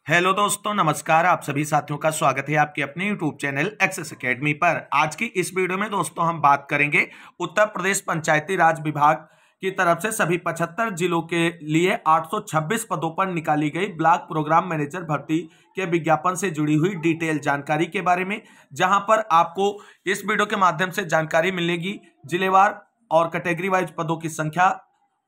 Hello दोस्तों, नमस्कार। आप सभी साथियों का स्वागत है आपके अपने यूट्यूब चैनल एक्सेस एकेडमी पर। आज की इस वीडियो में दोस्तों हम बात करेंगे उत्तर प्रदेश पंचायती राज विभाग की तरफ से सभी 75 जिलों के लिए 826 पदों पर निकाली गई ब्लॉक प्रोग्राम मैनेजर भर्ती के विज्ञापन से जुड़ी हुई डिटेल जानकारी के बारे में, जहां पर आपको इस वीडियो के माध्यम से जानकारी मिलेगी जिलेवार और कैटेगरी वाइज पदों की संख्या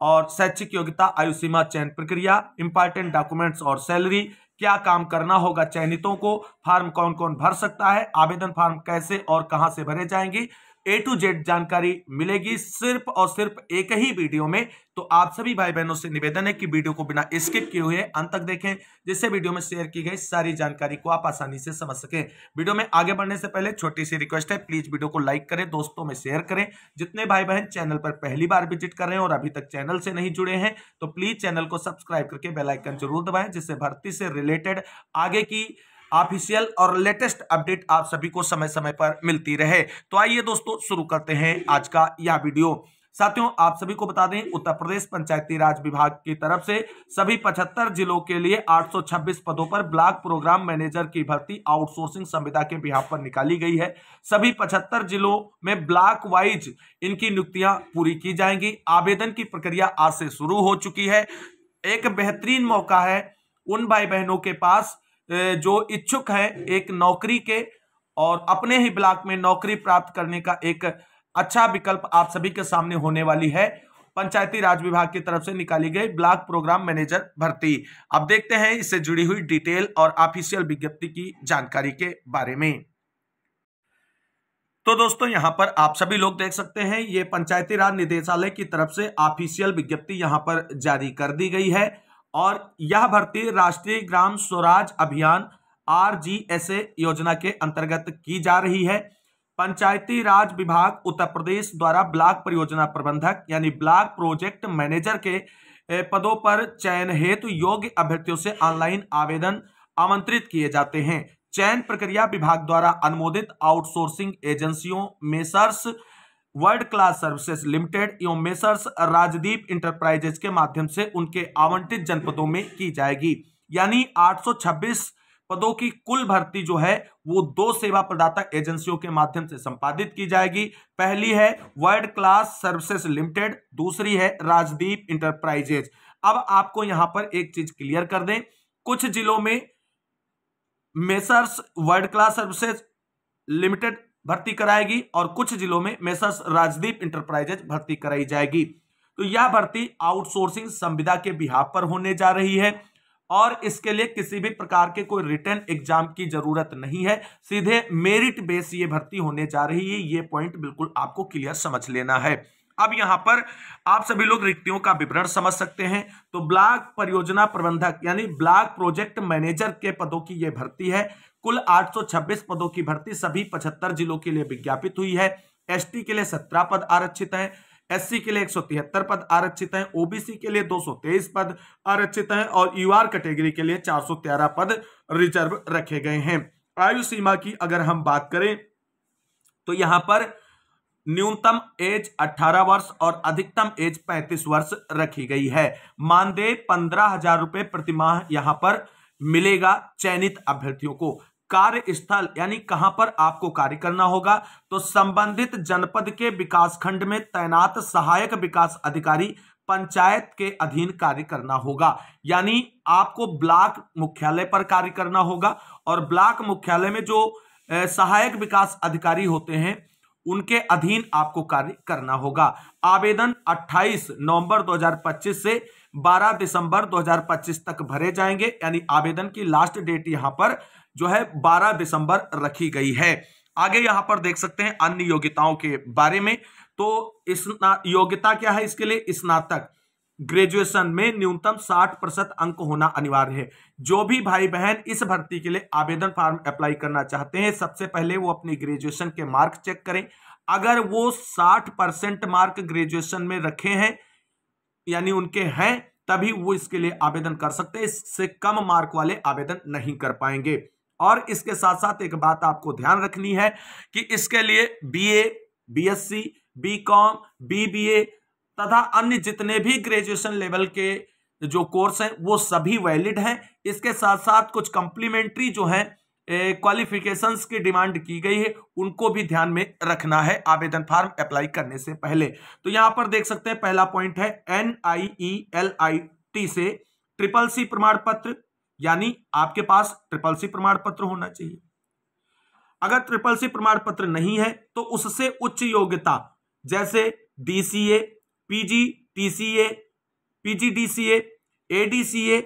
और शैक्षिक योग्यता, आयु सीमा, चयन प्रक्रिया, इंपॉर्टेंट डॉक्यूमेंट्स और सैलरी, क्या काम करना होगा चयनितों को, फॉर्म कौन कौन भर सकता है, आवेदन फॉर्म कैसे और कहां से भरे जाएंगे, A to Z जानकारी मिलेगी सिर्फ और सिर्फ एक ही वीडियो में। तो आप सभी भाई बहनों से निवेदन है कि वीडियो को बिना स्किप किए हुए अंत तक देखें, जिससे वीडियो में शेयर की गई सारी जानकारी को आप आसानी से समझ सकें। वीडियो में आगे बढ़ने से पहले छोटी सी रिक्वेस्ट है, प्लीज वीडियो को लाइक करें, दोस्तों में शेयर करें। जितने भाई बहन चैनल पर पहली बार विजिट कर रहे हैं और अभी तक चैनल से नहीं जुड़े हैं तो प्लीज चैनल को सब्सक्राइब करके बेल आइकन जरूर दबाएं, जिससे भर्ती से रिलेटेड आगे की ऑफिशियल और लेटेस्ट अपडेट आप सभी को समय समय पर मिलती रहे। तो आइए दोस्तों शुरू करते हैं आज का यह वीडियो। साथियों, आप सभी को बता दें, उत्तर प्रदेश पंचायती राज विभाग की तरफ से सभी 75 जिलों के लिए 826 पदों पर ब्लॉक प्रोग्राम मैनेजर की भर्ती आउटसोर्सिंग संविदा के बिहाफ पर निकाली गई है। सभी 75 जिलों में ब्लॉक वाइज इनकी नियुक्तियां पूरी की जाएंगी। आवेदन की प्रक्रिया आज से शुरू हो चुकी है। एक बेहतरीन मौका है उन भाई बहनों के पास जो इच्छुक है एक नौकरी के और अपने ही ब्लॉक में नौकरी प्राप्त करने का एक अच्छा विकल्प आप सभी के सामने होने वाली है। पंचायती राज विभाग की तरफ से निकाली गई ब्लॉक प्रोग्राम मैनेजर भर्ती। अब देखते हैं इससे जुड़ी हुई डिटेल और ऑफिशियल विज्ञप्ति की जानकारी के बारे में। तो दोस्तों, यहां पर आप सभी लोग देख सकते हैं, ये पंचायती राज निदेशालय की तरफ से ऑफिशियल विज्ञप्ति यहां पर जारी कर दी गई है और यह भर्ती राष्ट्रीय ग्राम स्वराज अभियान RGSA योजना के अंतर्गत की जा रही है। पंचायती राज विभाग उत्तर प्रदेश द्वारा ब्लॉक परियोजना प्रबंधक यानी ब्लॉक प्रोजेक्ट मैनेजर के पदों पर चयन हेतु योग्य अभ्यर्थियों से ऑनलाइन आवेदन आमंत्रित किए जाते हैं। चयन प्रक्रिया विभाग द्वारा अनुमोदित आउटसोर्सिंग एजेंसियों messrs world class services limited एवं मेसर्स राजदीप इंटरप्राइजेज के माध्यम से उनके आवंटित जनपदों में की जाएगी। यानी 826 पदों की कुल भर्ती जो है वो दो सेवा प्रदाता एजेंसियों के माध्यम से संपादित की जाएगी। पहली है वर्ल्ड क्लास सर्विसेज लिमिटेड, दूसरी है राजदीप इंटरप्राइजेज। अब आपको यहां पर एक चीज क्लियर कर दें, कुछ जिलों में messrs world class services limited भर्ती कराएगी और कुछ जिलों में मेसर्स राजदीप इंटरप्राइजेज भर्ती कराई जाएगी। तो यह भर्ती आउटसोर्सिंग संविदा के बिहाफ पर होने जा रही है और इसके लिए किसी भी प्रकार के कोई रिटन एग्जाम की जरूरत नहीं है, सीधे मेरिट बेस ये भर्ती होने जा रही है। ये पॉइंट बिल्कुल आपको क्लियर समझ लेना है। अब यहां पर आप सभी लोग रिक्तियों का विवरण समझ सकते हैं। तो ब्लॉक परियोजना प्रबंधक यानी ब्लॉक प्रोजेक्ट मैनेजर के पदों की यह भर्ती है। कुल 826 पदों की भर्ती सभी 75 जिलों के लिए विज्ञापित हुई है। ST के लिए 17 पद आरक्षित हैं, SC के लिए 173 पद आरक्षित हैं, OBC के लिए 223 पद आरक्षित हैं और UR कैटेगरी के लिए 413 पद रिजर्व रखे गए हैं। आयु सीमा की अगर हम बात करें तो यहां पर न्यूनतम एज 18 वर्ष और अधिकतम एज 35 वर्ष रखी गई है। मानदेय 15,000 रुपए प्रतिमाह यहां पर मिलेगा चयनित अभ्यर्थियों को। कार्यस्थल यानी कहां पर आपको कार्य करना होगा, तो संबंधित जनपद के विकास खंड में तैनात सहायक विकास अधिकारी पंचायत के अधीन कार्य करना होगा। यानी आपको ब्लॉक मुख्यालय पर कार्य करना होगा और ब्लॉक मुख्यालय में जो सहायक विकास अधिकारी होते हैं उनके अधीन आपको कार्य करना होगा। आवेदन 28 नवंबर 2025 से 12 दिसंबर 2025 तक भरे जाएंगे। यानी आवेदन की लास्ट डेट यहां पर जो है 12 दिसंबर रखी गई है। आगे यहां पर देख सकते हैं अन्य योग्यताओं के बारे में। तो इस योग्यता क्या है इसके लिए, स्नातक ग्रेजुएशन में न्यूनतम 60% अंक होना अनिवार्य है। जो भी भाई बहन इस भर्ती के लिए आवेदन फॉर्म अप्लाई करना चाहते हैं, सबसे पहले वो अपनी ग्रेजुएशन के मार्क चेक करें। अगर वो 60% मार्क ग्रेजुएशन में रखे हैं यानी उनके हैं, तभी वो इसके लिए आवेदन कर सकते हैं। इससे कम मार्क वाले आवेदन नहीं कर पाएंगे। और इसके साथ साथ एक बात आपको ध्यान रखनी है कि इसके लिए BA, BSc, BCom, BBA तथा अन्य जितने भी ग्रेजुएशन लेवल के जो कोर्स हैं वो सभी वैलिड हैं। इसके साथ साथ कुछ कॉम्प्लीमेंट्री जो हैं क्वालिफिकेशंस की डिमांड की गई है, उनको भी ध्यान में रखना है आवेदन फॉर्म अप्लाई करने से पहले। तो यहां पर देख सकते हैं पहला पॉइंट है NIELIT से CCC प्रमाण पत्र, यानी आपके पास CCC प्रमाण पत्र होना चाहिए। अगर CCC प्रमाण पत्र नहीं है तो उससे उच्च योग्यता जैसे DCA, PGTCA, PGDCA, ADCA,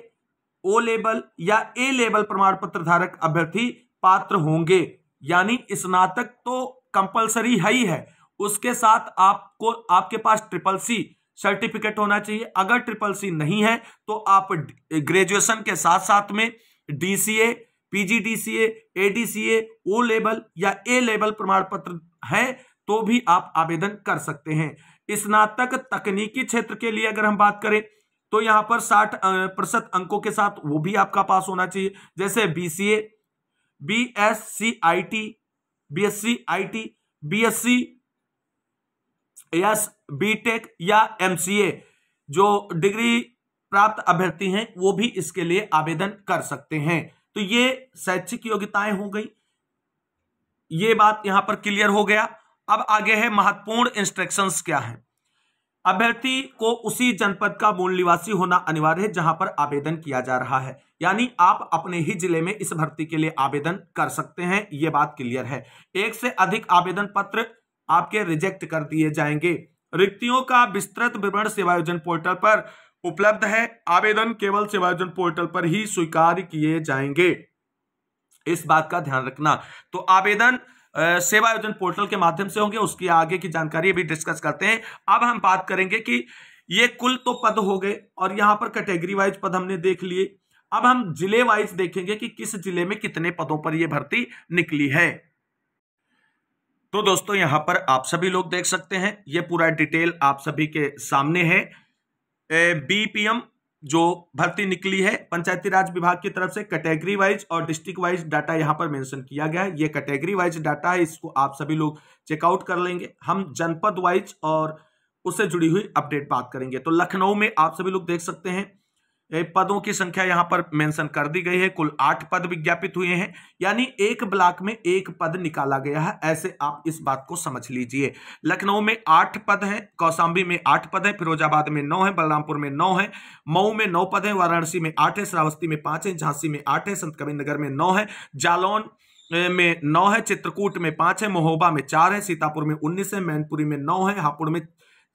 O level या A लेवल प्रमाण पत्र धारक अभ्यर्थी पात्र होंगे। यानी स्नातक तो कंपलसरी है ही है, उसके साथ आपको आपके पास CCC सर्टिफिकेट होना चाहिए। अगर CCC नहीं है तो आप ग्रेजुएशन के साथ साथ में DCA, PGDCA, ADCA, O level या A लेवल प्रमाण पत्र है तो भी आप आवेदन कर सकते हैं। स्नातक तकनीकी क्षेत्र के लिए अगर हम बात करें तो यहां पर 60% अंकों के साथ वो भी आपका पास होना चाहिए, जैसे BCA, BSc IT, BSc BTech या MCA जो डिग्री प्राप्त अभ्यर्थी हैं वो भी इसके लिए आवेदन कर सकते हैं। तो ये शैक्षिक योग्यताएं हो गई, ये बात यहां पर क्लियर हो गया। अब आगे है महत्वपूर्ण इंस्ट्रक्शंस क्या है। अभ्यर्थी को उसी जनपद का मूल निवासी होना अनिवार्य है जहां पर आवेदन किया जा रहा है, यानी आप अपने ही जिले में इस भर्ती के लिए आवेदन कर सकते हैं, यह बात क्लियर है। एक से अधिक आवेदन पत्र आपके रिजेक्ट कर दिए जाएंगे। रिक्तियों का विस्तृत विवरण सेवायोजन पोर्टल पर उपलब्ध है, आवेदन केवल सेवायोजन पोर्टल पर ही स्वीकार किए जाएंगे, इस बात का ध्यान रखना। तो आवेदन सेवायोजन पोर्टल के माध्यम से होंगे, उसकी आगे की जानकारी भी डिस्कस करते हैं। अब हम बात करेंगे कि ये कुल तो पद हो गए और यहां पर कैटेगरी वाइज पद हमने देख लिए। अब हम जिले वाइज देखेंगे कि किस जिले में कितने पदों पर यह भर्ती निकली है। तो दोस्तों यहां पर आप सभी लोग देख सकते हैं, यह पूरा डिटेल आप सभी के सामने है। BPM जो भर्ती निकली है पंचायती राज विभाग की तरफ से, कैटेगरी वाइज और डिस्ट्रिक्ट वाइज डाटा यहां पर मेंशन किया गया है। ये कैटेगरी वाइज डाटा है, इसको आप सभी लोग चेकआउट कर लेंगे। हम जनपद वाइज और उससे जुड़ी हुई अपडेट बात करेंगे। तो लखनऊ में आप सभी लोग देख सकते हैं पदों की संख्या यहां पर मेंशन कर दी गई है। कुल 8 पद विज्ञापित हुए हैं, यानी एक ब्लॉक में एक पद निकाला गया है, ऐसे आप इस बात को समझ लीजिए। लखनऊ में 8 पद हैं, कौशाम्बी में 8 पद हैं, फिरोजाबाद में 9 है, बलरामपुर में 9 है, मऊ में 9 पद हैं, वाराणसी में 8 है, श्रावस्ती में 5 है, झांसी में 8 है, संतकबीरनगर में 9 है, जालौन में 9 है, चित्रकूट में 5 है, महोबा में 4 है, सीतापुर में 19 है, मैनपुरी में 9 है, हापुड़ में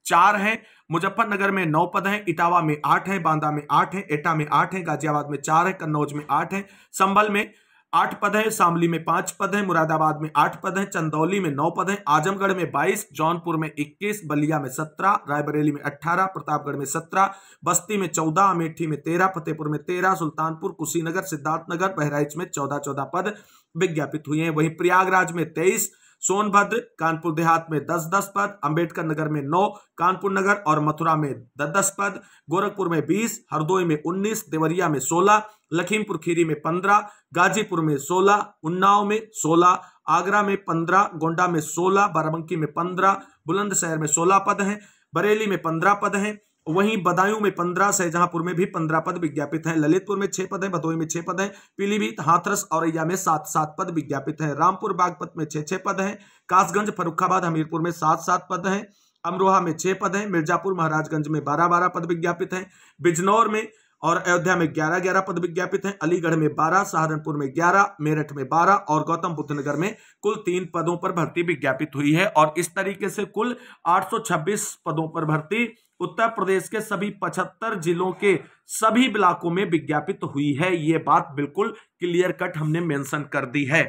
4 है, मुजफ्फरनगर में 9 पद हैं, इटावा में 8 है, बांदा में 8 है, एटा में 8 है, गाजियाबाद में 4 है, कन्नौज में 8 है, संभल में 8 पद है, शामली में 5 पद है, मुरादाबाद में 8 पद है, चंदौली में 9 पद है, आजमगढ़ में 22, जौनपुर में 21, बलिया में 17, रायबरेली में 18, प्रतापगढ़ में 17, बस्ती में 14, अमेठी में 13, फतेहपुर में 13, सुल्तानपुर, कुशीनगर, सिद्धार्थनगर, बहराइच में 14 पद विज्ञापित हुए हैं। वहीं प्रयागराज में 23, सोनभद्र, कानपुर देहात में 10 पद, अंबेडकर नगर में 9, कानपुर नगर और मथुरा में 10 पद, गोरखपुर में 20, हरदोई में 19, देवरिया में 16, लखीमपुर खीरी में 15, गाजीपुर में 16, उन्नाव में 16, आगरा में 15, गोंडा में 16, बाराबंकी में 15, बुलंदशहर में 16 पद हैं, बरेली में 15 पद हैं, वहीं बदायूं में 15, शाहजहांपुर में भी 15 पद विज्ञापित हैं, ललितपुर में 6 पद हैं, भदोही में 6 पद हैं, पीलीभीत, हाथरस, औरैया में 7 पद विज्ञापित हैं, रामपुर बागपत में 6 पद हैं, कासगंज, फर्रुखाबाद, हमीरपुर में 7 पद हैं, अमरोहा में 6 पद हैं, मिर्जापुर, महाराजगंज में 12 पद विज्ञापित हैं, बिजनौर में और अयोध्या में 11 पद विज्ञापित हैं, अलीगढ़ में 12, सहारनपुर में 11, मेरठ में 12 और गौतम बुद्ध नगर में कुल 3 पदों पर भर्ती विज्ञापित हुई है। और इस तरीके से कुल 826 पदों पर भर्ती उत्तर प्रदेश के सभी 75 जिलों के सभी ब्लॉकों में विज्ञापित हुई है। ये बात बिल्कुल क्लियर कट हमने मेंशन कर दी है।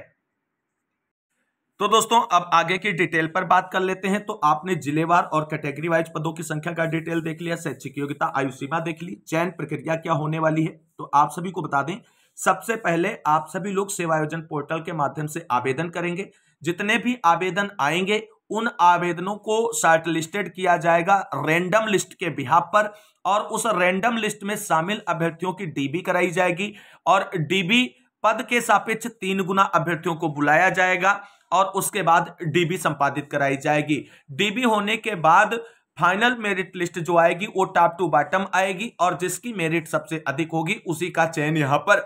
तो दोस्तों अब आगे की डिटेल पर बात कर लेते हैं। तो आपने जिलेवार और कैटेगरी वाइज पदों की संख्या का डिटेल देख लिया, शैक्षिक योग्यता, आयु सीमा देख ली, चयन प्रक्रिया क्या होने वाली है। तो आप सभी को बता दें, सबसे पहले आप सभी लोग सेवायोजन पोर्टल के माध्यम से आवेदन करेंगे। जितने भी आवेदन आएंगे उन आवेदनों को शॉर्टलिस्टेड किया जाएगा रैंडम लिस्ट के बिहाफ पर, और उस रैंडम लिस्ट में शामिल अभ्यर्थियों की डीबी कराई जाएगी और डीबी पद के सापेक्ष 3 गुना अभ्यर्थियों को बुलाया जाएगा और उसके बाद डीबी संपादित कराई जाएगी। डीबी होने के बाद फाइनल मेरिट लिस्ट जो आएगी वो टॉप टू बॉटम आएगी और जिसकी मेरिट सबसे अधिक होगी उसी का चयन यहां पर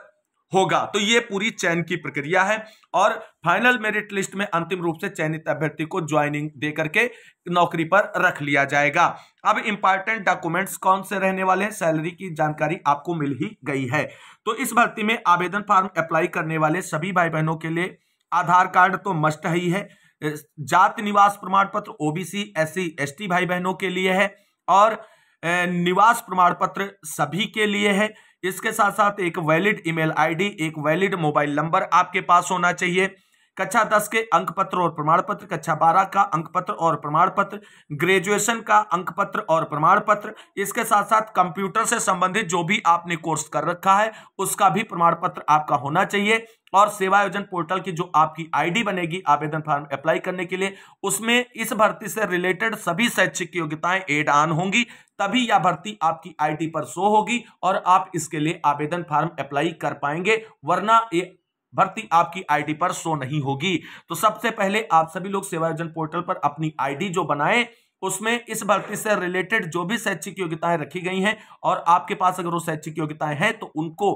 होगा। तो ये पूरी चयन की प्रक्रिया है और फाइनल मेरिट लिस्ट में अंतिम रूप से चयनित अभ्यर्थी को ज्वाइनिंग दे करके नौकरी पर रख लिया जाएगा। अब इंपॉर्टेंट डॉक्यूमेंट्स कौन से रहने वाले हैं, सैलरी की जानकारी आपको मिल ही गई है। तो इस भर्ती में आवेदन फॉर्म अप्लाई करने वाले सभी भाई बहनों के लिए आधार कार्ड तो मस्ट ही है, जाति निवास प्रमाण पत्र ओबीसी एससी एसटी भाई बहनों के लिए है और निवास प्रमाण पत्र सभी के लिए है। इसके साथ साथ एक वैलिड ईमेल आईडी, एक वैलिड मोबाइल नंबर आपके पास होना चाहिए। कक्षा 10 के अंक पत्र और प्रमाण पत्र, कक्षा 12 का अंक पत्र और प्रमाण पत्र, ग्रेजुएशन का अंक पत्र और प्रमाण पत्र, इसके साथ साथ कंप्यूटर से संबंधित जो भी आपने कोर्स कर रखा है उसका भी प्रमाण पत्र आपका होना चाहिए। और सेवा योजन पोर्टल की जो आपकी आईडी बनेगी आवेदन फॉर्म अप्लाई करने के लिए, उसमें इस भर्ती से रिलेटेड सभी शैक्षिक योग्यताएं एड ऑन होंगी, तभी यह भर्ती आपकी आईडी पर शो होगी और आप इसके लिए आवेदन फॉर्म अप्लाई कर पाएंगे, वरना ये भर्ती आपकी आईडी पर शो नहीं होगी। तो सबसे पहले आप सभी लोग सेवा योजन पोर्टल पर अपनी आईडी जो बनाएं, उसमें इस भर्ती से रिलेटेड जो भी शैक्षिक योग्यताएं रखी गई हैं और आपके पास अगर वो शैक्षिक योग्यताएं हैं तो उनको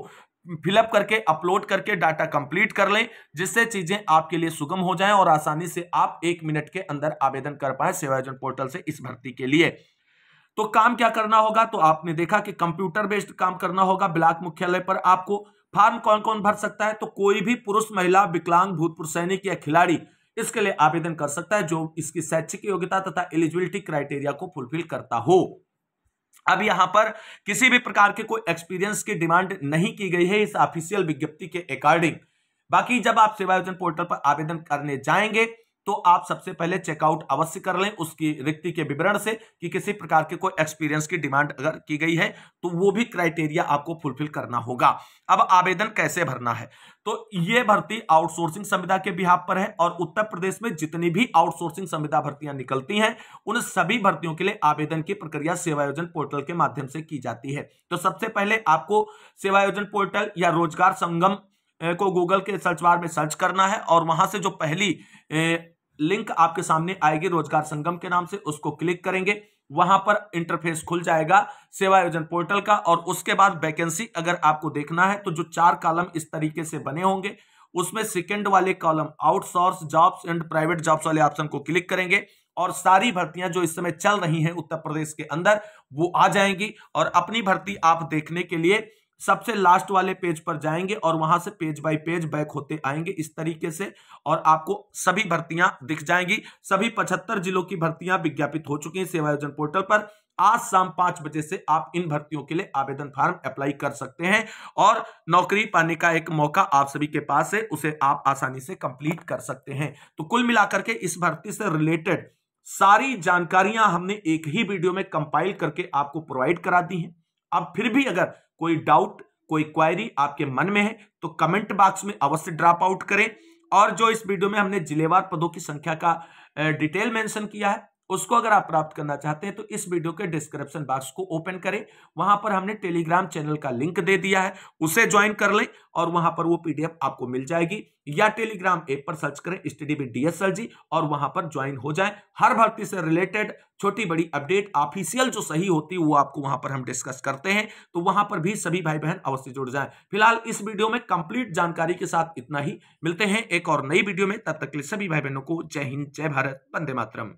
फिलअप करके अपलोड करके डाटा कंप्लीट कर लें, जिससे चीजें आपके लिए सुगम हो जाएं और आसानी से आप 1 मिनट के अंदर आवेदन कर पाए सेवा योजन पोर्टल से इस भर्ती के लिए। तो काम क्या करना होगा, तो आपने देखा कि कंप्यूटर बेस्ड काम करना होगा। ब्लॉक मुख्यालय पर आपको फॉर्म कौन कौन भर सकता है, तो कोई भी पुरुष महिला विकलांग भूतपूर्व सैनिक या खिलाड़ी इसके लिए आवेदन कर सकता है जो इसकी शैक्षिक योग्यता तथा एलिजिबिलिटी क्राइटेरिया को फुलफिल करता हो। अब यहां पर किसी भी प्रकार के कोई एक्सपीरियंस की डिमांड नहीं की गई है इस ऑफिशियल विज्ञप्ति के अकॉर्डिंग। बाकी जब आप सेवा योजन पोर्टल पर आवेदन करने जाएंगे तो आप सबसे पहले चेकआउट अवश्य कर लें उसकी रिक्ति के विवरण से कि किसी प्रकार के कोई एक्सपीरियंस की डिमांड अगर की गई है तो वो भी क्राइटेरिया आपको फुलफिल करना होगा। अब आवेदन कैसे भरना है, तो ये भर्ती आउटसोर्सिंग संविदा के बिहाफ पर है और उत्तर प्रदेश में जितनी भी आउटसोर्सिंग संविदा भर्तियां निकलती हैं उन सभी भर्तियों के लिए आवेदन की प्रक्रिया सेवा योजन पोर्टल के माध्यम से की जाती है। तो सबसे पहले आपको सेवा योजन पोर्टल या रोजगार संगम को गूगल के सर्च बार में सर्च करना है और वहां से जो पहली लिंक आपके सामने आएगी रोजगार संगम के नाम से, उसको क्लिक करेंगे, वहां पर इंटरफेस खुल जाएगा सेवा योजन पोर्टल का। और उसके बाद वैकेंसी अगर आपको देखना है तो जो 4 कॉलम इस तरीके से बने होंगे उसमें सेकंड वाले column outsource jobs and private jobs वाले ऑप्शन को क्लिक करेंगे और सारी भर्तियां जो इस समय चल रही हैं उत्तर प्रदेश के अंदर वो आ जाएंगी और अपनी भर्ती आप देखने के लिए सबसे लास्ट वाले पेज पर जाएंगे और वहां से पेज बाय पेज बैक होते आएंगे इस तरीके से और आपको सभी भर्तियां दिख जाएंगी। सभी 75 जिलों की भर्तियां विज्ञापित हो चुकी हैं सेवा योजन पोर्टल पर। आज शाम 5 बजे से आप इन भर्तियों के लिए आवेदन फॉर्म अप्लाई कर सकते हैं और नौकरी पाने का एक मौका आप सभी के पास है, उसे आप आसानी से कंप्लीट कर सकते हैं। तो कुल मिलाकर के इस भर्ती से रिलेटेड सारी जानकारियां हमने एक ही वीडियो में कंपाइल करके आपको प्रोवाइड करा दी हैं। अब फिर भी अगर कोई डाउट कोई क्वेरी आपके मन में है तो कमेंट बॉक्स में अवश्य ड्रॉप आउट करें और जो इस वीडियो में हमने जिलेवार पदों की संख्या का डिटेल मेंशन किया है उसको अगर आप प्राप्त करना चाहते हैं तो इस वीडियो के डिस्क्रिप्शन बॉक्स को ओपन करें, वहां पर हमने टेलीग्राम चैनल का लिंक दे दिया है, उसे ज्वाइन कर लें और वहां पर वो पीडीएफ आपको मिल जाएगी या टेलीग्राम ऐप पर सर्च करें स्टडी विद डीएसएल जी और वहां पर ज्वाइन हो जाएं। हर भर्ती से रिलेटेड छोटी बड़ी अपडेट ऑफिशियल जो सही होती है वो आपको वहां पर हम डिस्कस करते हैं, तो वहां पर भी सभी भाई बहन अवश्य जुड़ जाएं। फिलहाल इस वीडियो में कंप्लीट जानकारी के साथ इतना ही, मिलते हैं एक और नई वीडियो में, तब तक के लिए सभी भाई बहनों को जय हिंद, जय भारत, वंदे मातरम।